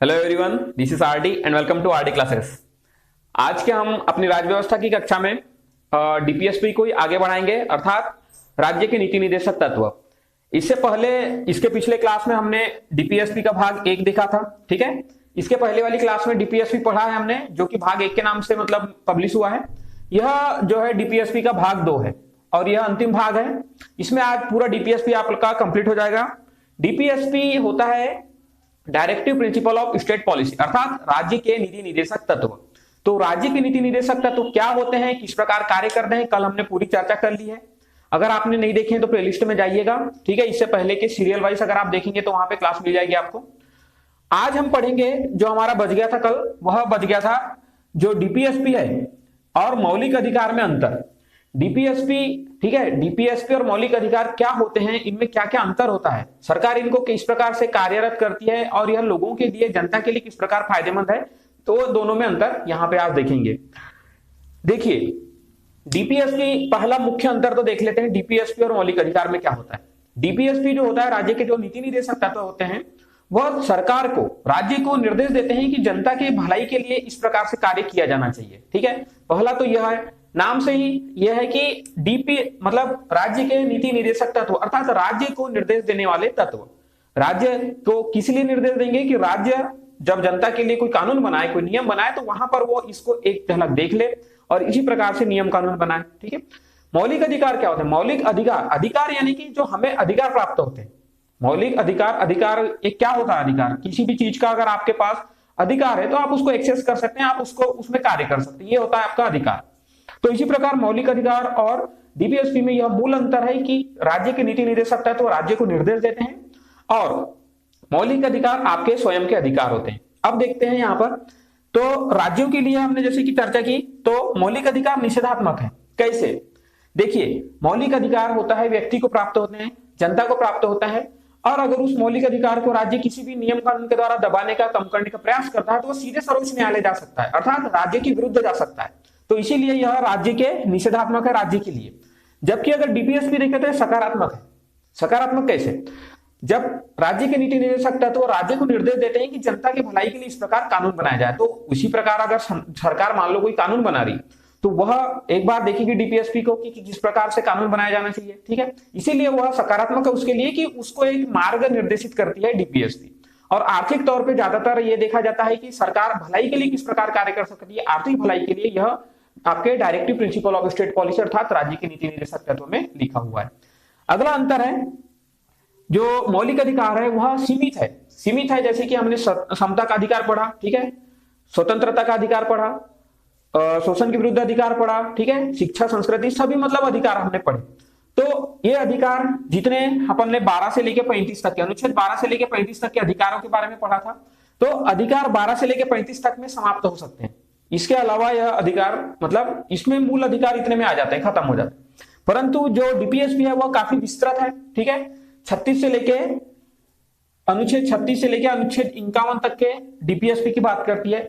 Hello everyone, this is RD and welcome to RD classes. आज के हम अपनी राज्य व्यवस्था की कक्षा में डीपीएसपी को आगे बढ़ाएंगे, अर्थात राज्य के नीति निर्देशक तत्व। इससे पहले इसके पिछले क्लास में हमने डीपीएसपी का भाग 1 देखा था, ठीक है। इसके पहले वाली क्लास में डीपीएसपी पढ़ा है हमने, जो कि भाग 1 के नाम से मतलब पब्लिश हुआ है। यह जो है डीपीएसपी का भाग 2 है और यह अंतिम भाग है। इसमें आज पूरा डीपीएसपी आपका कंप्लीट हो जाएगा। डीपीएसपी होता है directive principle of state policy, अर्थात राज्य के नीति निर्देशक तत्व। तो राज्य के नीति निर्देशक तत्व क्या होते हैं, किस प्रकार कार्य करते हैं, कल हमने पूरी चर्चा कर ली है। अगर आपने नहीं देखे हैं तो प्लेलिस्ट में जाइएगा, ठीक है। इससे पहले के सीरियल वाइज अगर आप देखेंगे तो वहां पे क्लास मिल जाएगी आपको। आज हम पढ़ेंगे जो हमारा बच गया था कल, वह बच गया था जो डीपीएसपी है और मौलिक अधिकार में अंतर। डीपीएसपी, ठीक है, डीपीएसपी और मौलिक अधिकार क्या होते हैं, इनमें क्या क्या अंतर होता है, सरकार इनको किस प्रकार से कार्यरत करती है और यह लोगों के लिए, जनता के लिए किस प्रकार फायदेमंद है, तो दोनों में अंतर यहां पे आप देखेंगे। देखिए, डीपीएसपी पहला मुख्य अंतर तो देख लेते हैं, डीपीएसपी और मौलिक अधिकार में क्या होता है। डीपीएसपी जो होता है, राज्य के जो नीति निर्देशक तत्व होते हैं, वह सरकार को, राज्य को निर्देश देते हैं कि जनता के भलाई के लिए इस प्रकार से कार्य किया जाना चाहिए, ठीक है। पहला तो यह है, नाम से ही यह है कि डीपी मतलब राज्य के नीति निर्देशक तत्व, अर्थात राज्य को निर्देश देने वाले तत्व। राज्य को किस लिए निर्देश देंगे कि राज्य जब जनता के लिए कोई कानून बनाए, कोई नियम बनाए, तो वहां पर वो इसको एक झलक देख ले और इसी प्रकार से नियम कानून बनाए, ठीक है। मौलिक अधिकार क्या होते हैं? मौलिक अधिकार, अधिकार यानी कि जो हमें अधिकार प्राप्त होते हैं। मौलिक अधिकार, अधिकार एक क्या होता है? अधिकार किसी भी चीज का अगर आपके पास अधिकार है तो आप उसको एक्सेस कर सकते हैं, आप उसको उसमें कार्य कर सकते हैं, ये होता है आपका अधिकार। तो इसी प्रकार मौलिक अधिकार और डीपीएसपी में यह मूल अंतर है कि राज्य के नीति निर्देशक तत्व राज्य को निर्देश देते हैं और मौलिक अधिकार आपके स्वयं के अधिकार होते हैं। अब देखते हैं यहां पर, तो राज्यों के लिए हमने जैसे कि चर्चा की, तो मौलिक अधिकार निषेधात्मक है। कैसे? देखिए, मौलिक अधिकार होता है व्यक्ति को प्राप्त होते हैं, जनता को प्राप्त होता है, और अगर उस मौलिक अधिकार को राज्य किसी भी नियम कानून के द्वारा दबाने का, कम करने का प्रयास करता है तो वो सीधे सर्वोच्च न्यायालय जा सकता है, अर्थात राज्य के विरुद्ध जा सकता है। तो इसीलिए यह राज्य के निषेधात्मक है, राज्य के लिए। जबकि अगर डीपीएसपी देखें तो सकारात्मक है। सकारात्मक कैसे? जब राज्य के नीति निर्देशक तत्व राज्य को निर्देश देते हैं कि जनता के भलाई के लिए इस प्रकार कानून बनाया जाए, तो उसी प्रकार अगर सरकार मान लो कोई कानून बना रही, तो वह एक बार देखेगी डीपीएसपी को कि किस प्रकार से कानून बनाया जाना चाहिए, ठीक है। इसीलिए वह सकारात्मक है उसके लिए कि उसको एक मार्ग निर्देशित करती है डीपीएसपी। और आर्थिक तौर पे ज्यादातर ये देखा जाता है कि सरकार भलाई के लिए किस प्रकार कार्य कर सकती है, आर्थिक भलाई के लिए, यह आपके directive principle of state policy अर्थात राज्य के नीति निर्देशक तत्व में लिखा हुआ है। अगला अंतर है, जो मौलिक अधिकार है वह सीमित है। सीमित है जैसे कि हमने समता का अधिकार पढ़ा, ठीक है, स्वतंत्रता का अधिकार पढ़ा, शोषण के विरुद्ध अधिकार पढ़ा, ठीक है, शिक्षा, संस्कृति, सभी मतलब अधिकार हमने पढ़े। तो ये अधिकार जितने अपन ने 12 से लेकर 35 तक के, अनुच्छेद 12 से लेकर 35 तक के अधिकारों के बारे में पढ़ा था, तो अधिकार 12 से लेकर 35 तक में समाप्त हो सकते हैं। इसके अलावा यह अधिकार मतलब इसमें मूल अधिकार इतने में आ जाते हैं, खत्म हो जाते हैं। परंतु जो डीपीएसपी है वह काफी विस्तृत है, ठीक है। 36 से लेके अनुच्छेद 36 से लेके अनुच्छेद 51 तक के डीपीएसपी की बात करती है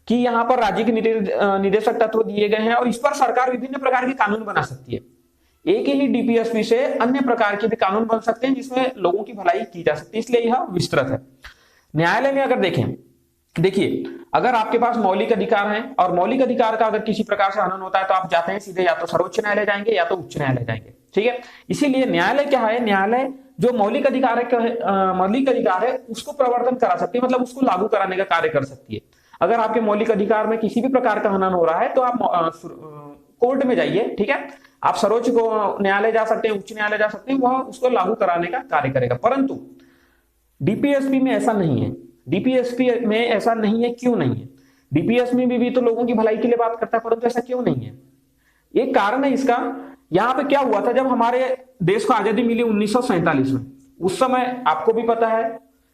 कि यहाँ पर राज्य के निर्देशक तत्व दिए गए हैं और इस पर सरकार विभिन्न प्रकार के कानून बना सकती है। एक ही डीपीएसपी से अन्य प्रकार के भी कानून बन सकते हैं जिसमें लोगों की भलाई की जा सकती है, इसलिए यह विस्तृत है। न्यायालय में अगर देखें, देखिए, अगर आपके पास मौलिक अधिकार है और मौलिक अधिकार का अगर किसी प्रकार से हनन होता है तो आप जाते हैं सीधे या तो सर्वोच्च न्यायालय जाएंगे या तो उच्च न्यायालय जाएंगे, ठीक है। इसीलिए न्यायालय क्या है? न्यायालय जो मौलिक अधिकार है उसको प्रवर्तन करा सकती है, मतलब उसको लागू कराने का कार्य कर सकती है। अगर आपके मौलिक अधिकार में किसी भी प्रकार का हनन हो रहा है तो आप कोर्ट में जाइए, ठीक है, आप सर्वोच्च न्यायालय जा सकते हैं, उच्च न्यायालय जा सकते हैं, वह उसको लागू कराने का कार्य करेगा। परंतु डीपीएसपी में ऐसा नहीं है। डीपीएसपी में ऐसा नहीं है, क्यों नहीं है? डीपीएसपी में भी तो लोगों की भलाई के लिए बात करता है, परंतु ऐसा क्यों नहीं है? एक कारण है इसका। यहाँ पे क्या हुआ था, जब हमारे देश को आजादी मिली 1947 में, उस समय आपको भी पता है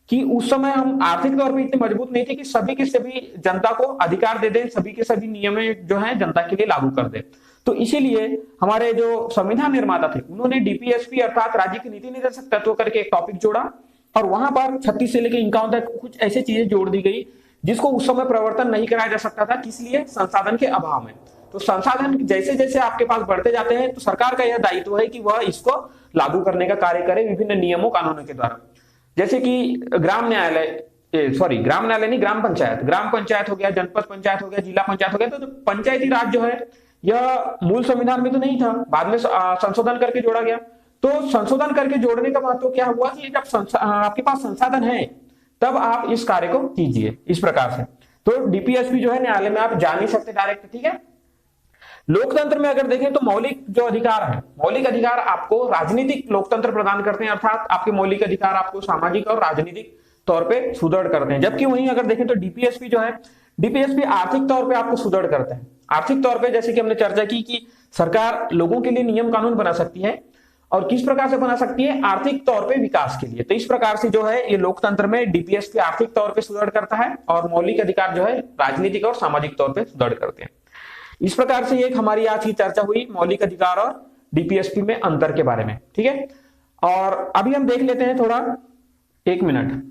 कि उस समय हम आर्थिक तौर पे इतने मजबूत नहीं थे कि सभी के सभी जनता को अधिकार दे दें, सभी के सभी नियम जो है जनता के लिए लागू कर दे। तो इसीलिए हमारे जो संविधान निर्माता थे उन्होंने डीपीएसपी अर्थात राज्य के नीति निर्देशक तत्व करके एक टॉपिक जोड़ा और वहां पर 36 से लेकर 51 तक कुछ ऐसी चीजें जोड़ दी गई जिसको उस समय प्रवर्तन नहीं कराया जा सकता था। किस लिए? संसाधन के अभाव में। तो संसाधन जैसे जैसे आपके पास बढ़ते जाते हैं तो सरकार का यह दायित्व है कि वह इसको लागू करने का कार्य करे विभिन्न नियमों कानूनों के द्वारा। जैसे कि ग्राम न्यायालय सॉरी ग्राम न्यायालय नहीं, ग्राम पंचायत हो गया, जनपद पंचायत हो गया, जिला पंचायत हो गया। तो पंचायती राज जो है यह मूल संविधान में तो नहीं था, बाद में संशोधन करके जोड़ा गया। तो संशोधन करके जोड़ने का महत्व क्या हुआ कि जब आपके पास संसाधन है तब आप इस कार्य को कीजिए इस प्रकार से। तो डीपीएसपी जो है न्यायालय में आप जा नहीं सकते डायरेक्ट, ठीक है। लोकतंत्र में अगर देखें तो मौलिक जो अधिकार है, मौलिक अधिकार आपको राजनीतिक लोकतंत्र प्रदान करते हैं, अर्थात आपके मौलिक अधिकार आपको सामाजिक और राजनीतिक तौर पे सुदृढ़ करते हैं। जबकि वहीं अगर देखें तो डीपीएसपी जो है, डीपीएसपी आर्थिक तौर पे आपको सुदृढ़ करते हैं। आर्थिक तौर पे जैसे कि हमने चर्चा की कि सरकार लोगों के लिए नियम कानून बना सकती है, और किस प्रकार से बना सकती है, आर्थिक तौर पे विकास के लिए। तो इस प्रकार से जो है ये लोकतंत्र में डीपीएसपी आर्थिक तौर पे सुदृढ़ करता है, और मौलिक अधिकार जो है राजनीतिक और सामाजिक तौर पे सुदृढ़ करते हैं। इस प्रकार से एक हमारी आज की चर्चा हुई मौलिक अधिकार और डीपीएसपी में अंतर के बारे में, ठीक है। और अभी हम देख लेते हैं थोड़ा, 1 मिनट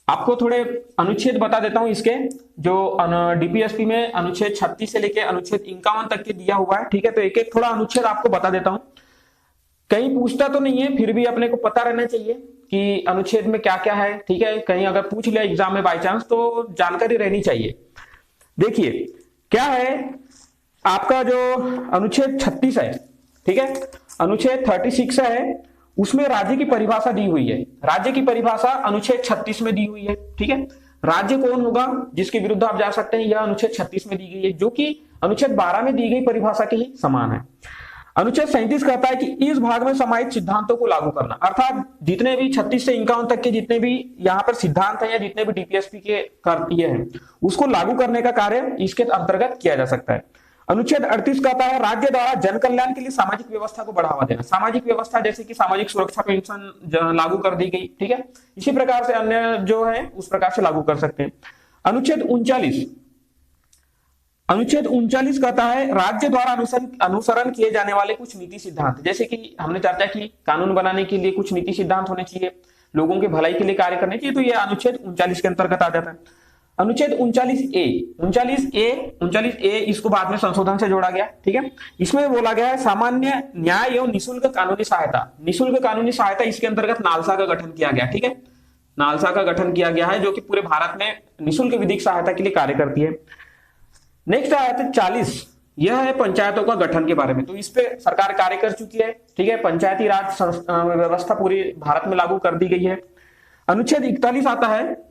आपको थोड़े अनुच्छेद बता देता हूं इसके, जो डीपीएसपी में अनुच्छेद 36 से लेकर अनुच्छेद 51 तक के दिया हुआ है, ठीक है। तो एक एक थोड़ा अनुच्छेद आपको बता देता हूं, कहीं पूछता तो नहीं है, फिर भी अपने को पता रहना चाहिए कि अनुच्छेद में क्या क्या है, ठीक है। कहीं अगर पूछ लिया एग्जाम में बाई चांस तो जानकारी रहनी चाहिए। देखिए क्या है आपका जो अनुच्छेद 36 है, ठीक है, अनुच्छेद 36 है, उसमें राज्य की परिभाषा दी हुई है। राज्य की परिभाषा अनुच्छेद 36 में दी हुई है, ठीक है। राज्य कौन होगा जिसके विरुद्ध आप जा सकते हैं, यह अनुच्छेद 36 में दी गई है, जो कि अनुच्छेद 12 में दी गई परिभाषा के ही समान है। अनुच्छेद 37 कहता है कि इस भाग में समाहित सिद्धांतों को लागू करना, अर्थात जितने भी 36 से 51 तक के जितने भी यहाँ पर सिद्धांत है या जितने भी डीपीएसपी के ये हैं उसको लागू करने का कार्य इसके अंतर्गत किया जा सकता है। अनुच्छेद 38 कहता है राज्य द्वारा जन कल्याण के लिए सामाजिक व्यवस्था को बढ़ावा देना। सामाजिक व्यवस्था जैसे कि सामाजिक सुरक्षा पेंशन लागू कर दी गई, ठीक है। इसी प्रकार से अन्य जो है उस प्रकार से लागू कर सकते हैं। अनुच्छेद 39 कहता है राज्य द्वारा अनुसरण किए जाने वाले कुछ नीति सिद्धांत, जैसे कि हमने चर्चा की कानून बनाने के लिए कुछ नीति सिद्धांत होने चाहिए, लोगों के भलाई के लिए कार्य करने चाहिए, तो यह अनुच्छेद 39 के अंतर्गत आ जाता है। अनुच्छेद 39A इसको बाद में संशोधन से जोड़ा गया, ठीक है। इसमें बोला गया है सामान्य न्याय एवं निःशुल्क कानूनी सहायता। निःशुल्क कानूनी सहायता इसके अंतर्गत नालसा का गठन किया गया, ठीक है। नालसा का गठन किया गया है जो कि पूरे भारत में निःशुल्क विधिक सहायता के लिए कार्य करती है। नेक्स्ट आया था 40, यह है पंचायतों का गठन के बारे में। तो इस पे सरकार कार्य कर चुकी है, ठीक है। पंचायती राज व्यवस्था पूरी भारत में लागू कर दी गई है। अनुच्छेद 41 आता है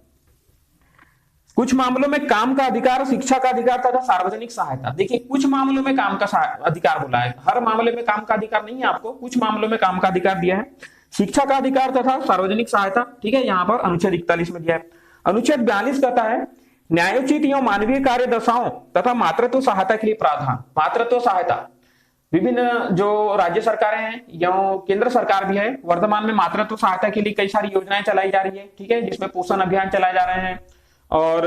कुछ मामलों में काम का अधिकार, शिक्षा का अधिकार तथा सार्वजनिक सहायता। देखिए कुछ मामलों में काम का अधिकार बोला है, हर मामले में काम का अधिकार नहीं है, आपको कुछ मामलों में काम का अधिकार दिया है। शिक्षा का अधिकार तथा सार्वजनिक सहायता, ठीक है, यहाँ पर अनुच्छेद 41 में दिया है। अनुच्छेद 42 कहता है न्यायोचित एवं मानवीय कार्य दशाओं तथा मातृत्व सहायता के लिए प्रावधान। मातृत्व सहायता विभिन्न जो राज्य सरकारें हैं या केंद्र सरकार भी है, वर्तमान में मातृत्व सहायता के लिए कई सारी योजनाएं चलाई जा रही है, ठीक है, जिसमें पोषण अभियान चलाए जा रहे हैं और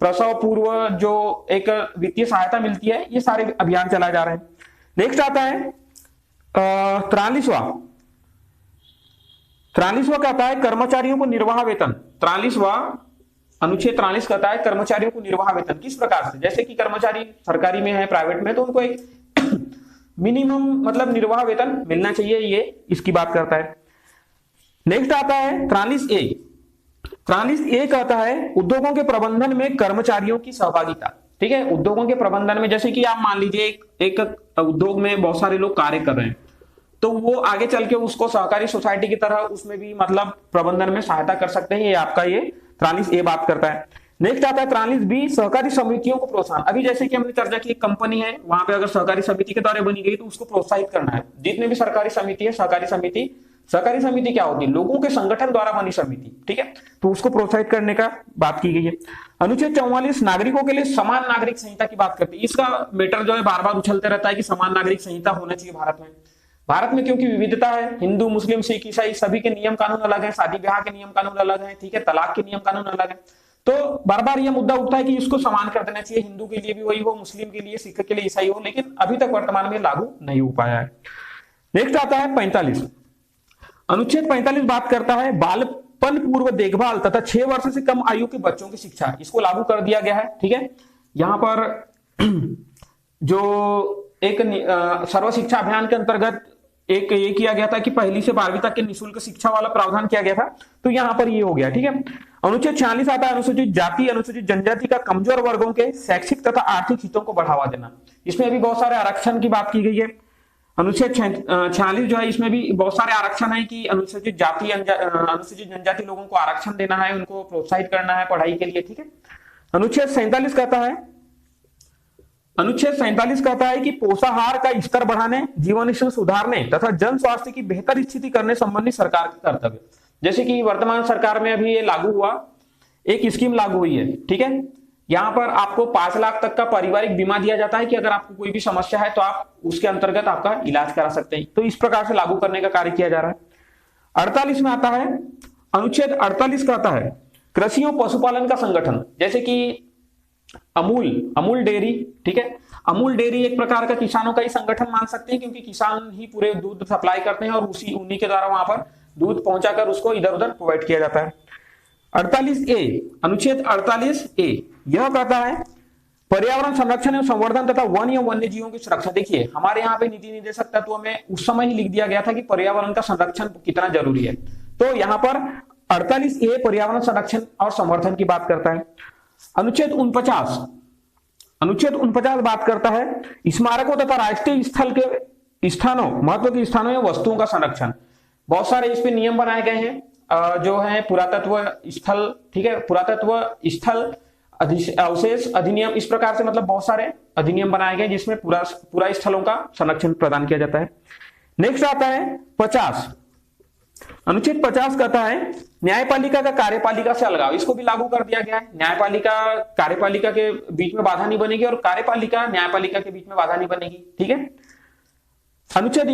प्रसव पूर्व जो एक वित्तीय सहायता मिलती है, ये सारे अभियान चलाए जा रहे हैं। नेक्स्ट आता है 43वां कहता है कर्मचारियों को निर्वाह वेतन। 43वां अनुच्छेद 43 कहता है कर्मचारियों को निर्वाह वेतन किस प्रकार से, जैसे कि कर्मचारी सरकारी में है, प्राइवेट में, तो उनको एक मिनिमम मतलब निर्वाह वेतन मिलना चाहिए, ये इसकी बात करता है। नेक्स्ट आता है 43A। 43A कहता है उद्योगों के प्रबंधन में कर्मचारियों की सहभागिता, ठीक है। उद्योगों के प्रबंधन में जैसे कि आप मान लीजिए एक उद्योग में बहुत सारे लोग कार्य कर रहे हैं, तो वो आगे चल के उसको सहकारी सोसाइटी की तरह उसमें भी मतलब प्रबंधन में सहायता कर सकते हैं, ये आपका ये 43A बात करता है। नेक्स्ट आता है 43B सहकारी समितियों को प्रोत्साहन। अभी जैसे कि हमने चर्चा की एक कंपनी है, वहां पे अगर सहकारी समिति के द्वारा बनी गई तो उसको प्रोत्साहित करना है। जितने भी सरकारी समिति है, सहकारी समिति क्या होती है, लोगों के संगठन द्वारा बनी समिति, ठीक है, तो उसको प्रोत्साहित करने का बात की गई है। अनुच्छेद 44 नागरिकों के लिए समान नागरिक संहिता की बात करती है। इसका मैटर जो है बार बार उछलते रहता है कि समान नागरिक संहिता होना चाहिए भारत में। भारत में क्योंकि विविधता है, हिंदू मुस्लिम सिख ईसाई सभी के नियम कानून अलग है, शादी ब्याह के नियम कानून अलग है, ठीक है, तलाक के नियम कानून अलग है, तो बार बार यह मुद्दा उठता है कि इसको समान कर देना चाहिए, हिंदू के लिए भी वही हो, मुस्लिम के लिए, सिख के लिए ईसाई हो, लेकिन अभी तक वर्तमान में लागू नहीं हो पाया है। नेक्स्ट आता है 45। अनुच्छेद 45 बात करता है बालपन पूर्व देखभाल तथा 6 वर्ष से कम आयु के बच्चों की शिक्षा, इसको लागू कर दिया गया है, ठीक है। यहां पर जो एक सर्व शिक्षा अभियान के अंतर्गत एक ये किया गया था कि 1ली से 12वीं तक के निःशुल्क शिक्षा वाला प्रावधान किया गया था, तो यहाँ पर ये हो गया। ठीक है, अनुच्छेद 46 आता है अनुसूचित जाति अनुसूचित जनजाति का कमजोर वर्गों के शैक्षिक तथा आर्थिक हितों को बढ़ावा देना। इसमें अभी बहुत सारे आरक्षण की बात की गई है। अनुच्छेद 46 जो है इसमें भी बहुत सारे आरक्षण है कि अनुसूचित जाति अनुसूचित जनजाति लोगों को आरक्षण देना है, उनको प्रोत्साहित करना है पढ़ाई के लिए। ठीक है, अनुच्छेद 47 कहता है कि पोषाहार का स्तर बढ़ाने, जीवन स्तर सुधारने तथा जन स्वास्थ्य की बेहतर स्थिति करने संबंधी सरकार का कर्तव्य। जैसे कि वर्तमान सरकार में अभी ये लागू हुआ, एक स्कीम लागू हुई है। ठीक है, यहाँ पर आपको 5 लाख तक का पारिवारिक बीमा दिया जाता है कि अगर आपको कोई भी समस्या है तो आप उसके अंतर्गत आपका इलाज करा सकते हैं। तो इस प्रकार से लागू करने का कार्य किया जा रहा है। 48 में आता है, अनुच्छेद 48 कहता है कृषि और पशुपालन का संगठन, जैसे कि अमूल डेयरी। ठीक है, अमूल डेयरी एक प्रकार का किसानों का ही संगठन मान सकते हैं, क्योंकि किसान ही पूरे दूध सप्लाई करते हैं और उन्हीं के द्वारा वहां पर दूध पहुंचाकर उसको इधर उधर प्रोवाइड किया जाता है। 48A, अनुच्छेद 48A यह कहता है पर्यावरण संरक्षण एवं संवर्धन तथा वन एवं वन्य जीवों की सुरक्षा। देखिए हमारे यहाँ पे नीति निदेशक तत्व में उस समय ही लिख दिया गया था कि पर्यावरण का संरक्षण कितना जरूरी है, तो यहाँ पर 48A पर्यावरण संरक्षण और संवर्धन की बात करता है। अनुच्छेद 49 बात करता है स्मारकों तथा राष्ट्रीय स्थल के स्थानों, महत्व के स्थानों या वस्तुओं का संरक्षण। बहुत सारे इस पे नियम बनाए गए हैं जो है पुरातत्व स्थल। ठीक है, पुरातत्व स्थल अवशेष अधिनियम, इस प्रकार से मतलब बहुत सारे अधिनियम बनाए गए जिसमें पूरा स्थलों का संरक्षण प्रदान किया जाता है। नेक्स्ट आता है 50, अनुच्छेद 50 कहता है न्यायपालिका का कार्यपालिका से अलगाव। इसको भी लागू कर दिया गया है। न्यायपालिका कार्यपालिका के बीच में बाधा नहीं बनेगी और कार्यपालिका न्यायपालिका के बीच में बाधा नहीं बनेगी। ठीक है, अनुच्छेद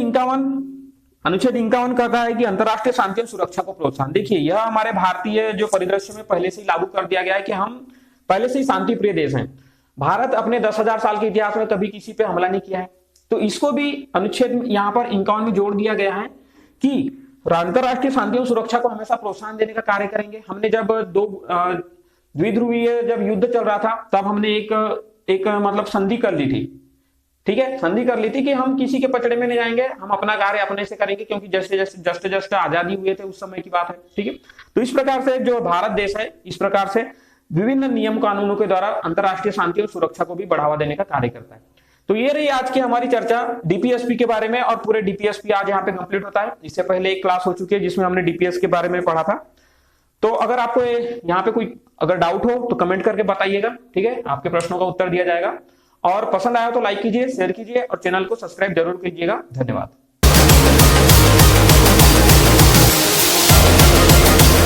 51 कहता है कि अंतरराष्ट्रीय शांति और सुरक्षा को प्रोत्साहन। देखिए यह हमारे भारतीय जो परिदृश्य में पहले से ही लागू कर दिया गया है कि हम पहले से ही शांति प्रिय देश हैं। भारत अपने 10,000 साल के इतिहास में कभी किसी पे हमला नहीं किया है, तो इसको भी अनुच्छेद यहाँ पर 51 में जोड़ दिया गया है कि अंतरराष्ट्रीय शांति और सुरक्षा को हमेशा प्रोत्साहन देने का कार्य करेंगे। हमने जब द्विध्रुवीय जब युद्ध चल रहा था तब हमने एक मतलब संधि कर ली थी। ठीक है, संधि कर ली थी कि हम किसी के पचड़े में नहीं जाएंगे, हम अपना कार्य अपने से करेंगे, क्योंकि जस्ट आजादी हुए थे उस समय की बात है। ठीक है, तो इस प्रकार से जो भारत देश है इस प्रकार से विभिन्न नियम कानूनों के द्वारा अंतरराष्ट्रीय शांति और सुरक्षा को भी बढ़ावा देने का कार्य करता है। तो ये रही आज की हमारी चर्चा डीपीएसपी के बारे में, और पूरे डीपीएसपी आज यहाँ पे कंप्लीट होता है। इससे पहले एक क्लास हो चुकी है जिसमें हमने डीपीएस के बारे में पढ़ा था। तो अगर आपको यहाँ पे कोई अगर डाउट हो तो कमेंट करके बताइएगा। ठीक है, आपके प्रश्नों का उत्तर दिया जाएगा, और पसंद आया तो लाइक कीजिए, शेयर कीजिए और चैनल को सब्सक्राइब जरूर कीजिएगा। धन्यवाद।